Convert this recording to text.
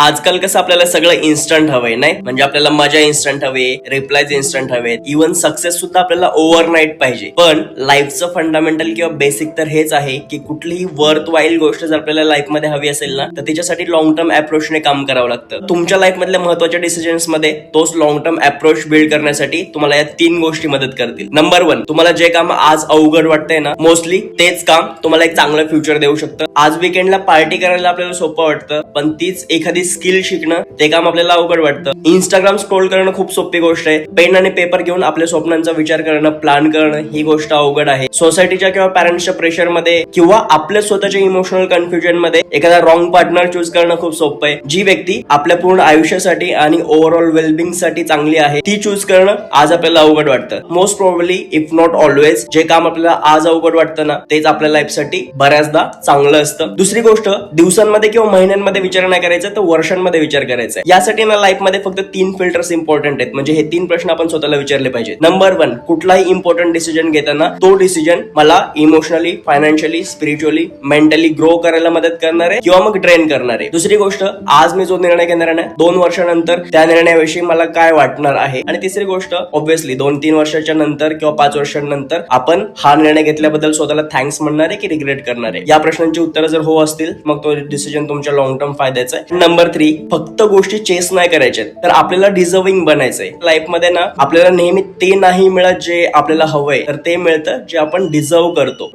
आजकाल कसं आपल्याला सगळं इन्स्टंट हवंय, नाही म्हणजे आपल्याला मजा इन्स्टंट हवे, रिप्लायज इन्स्टंट हवेत, इव्हन सक्सेस सुद्धा आपल्याला ओव्हरनाईट पाहिजे. पण लाईफचं फंडामेंटल किंवा बेसिक तर हेच आहे की कुठलीही वर्थ वाईल गोष्ट जर आपल्याला लाईफमध्ये हवी असेल ना, तर त्याच्यासाठी लॉंग टर्म अप्रोचने काम करावं लागतं. तुमच्या लाईफ मधल्या महत्वाच्या डिसिजन्स मध्ये तोच लॉंग टर्म अप्रोच बिल्ड करण्यासाठी तुम्हाला या 3 गोष्टी मदत करतील. नंबर 1, तुम्हाला जे काम आज अवघड वाटतंय ना, मोस्टली तेच काम तुम्हाला एक चांगलं फ्युचर देऊ शकतं. आज वीकेंडला पार्टी करायला आपल्याला सोपं वाटतं, पण तीच एखादी स्किल शिकणं ते काम आपल्याला अवघड वाटतं. इंस्टाग्राम स्क्रोल करणं खूप सोपी गोष्ट आहे. पेन आणि पेपर घेऊन आपल्या स्वप्नांचा विचार करणं, प्लॅन करणं ही गोष्ट अवघड आहे. सोसायटीच्या किंवा पॅरेंट्सच्या प्रेशर मध्ये किंवा आपल्या स्वतःच्या इमोशनल कन्फ्युजन मध्ये एखादा रॉंग पार्टनर चूज करणं खूप सोपं आहे. जी व्यक्ती आपल्या पूर्ण आयुष्यासाठी आणि ओव्हरऑल वेलबिंग साठी चांगली आहे ती चूज करणं आज आपल्याला अवघड वाटतं. Most probably if not always जे काम आपल्याला आज अवघड वाटतं ना, तेच आपल्या लाईफसाठी बऱ्याचदा चांगलं असतं. दुसरी गोष्ट, दिवसांमध्ये किंवा महिन्यांमध्ये विचार नाही करायचा, तर वर्षांमध्ये विचार करायचा आहे. यासाठी ना लाईफ मध्ये फक्त 3 फिल्टर्स इम्पॉर्टंट आहेत. म्हणजे हे 3 प्रश्न आपण स्वतःला विचारले पाहिजेत. नंबर 1, कुठलाही इम्पॉर्टंट डिसिजन घेताना तो डिसिजन मला emotionally, financially, spiritually, mentally grow करायला मदत करणार आहे किंवा मग ड्रेन करणार आहे. दुसरी गोष्ट, आज मी जो निर्णय घेणार आहे 2 वर्षानंतर त्या निर्णयाविषयी मला काय वाटणार आहे. आणि तिसरी गोष्ट, ऑब्व्हियसली 2-3 वर्षाच्या नंतर किंवा 5 वर्षांनंतर आपण हा निर्णय घेतल्याबद्दल स्वतःला थँक्स म्हणणार आहे की रिग्रेट करणार आहे. या प्रश्नांची उत्तरं जर हो असतील, मग तो डिसिजन तुमच्या लॉंग टर्म फायद्याचा आहे. नंबर 3, फक्त गोष्टी चेस नाही करायच्या, तर आपल्याला डिझर्विंग बनायचंय. लाईफ मध्ये ना आपल्याला नेहमी ते नाही मिळत जे आपल्याला हवंय, तर ते मिळतं जे आपण डिझर्व करतो.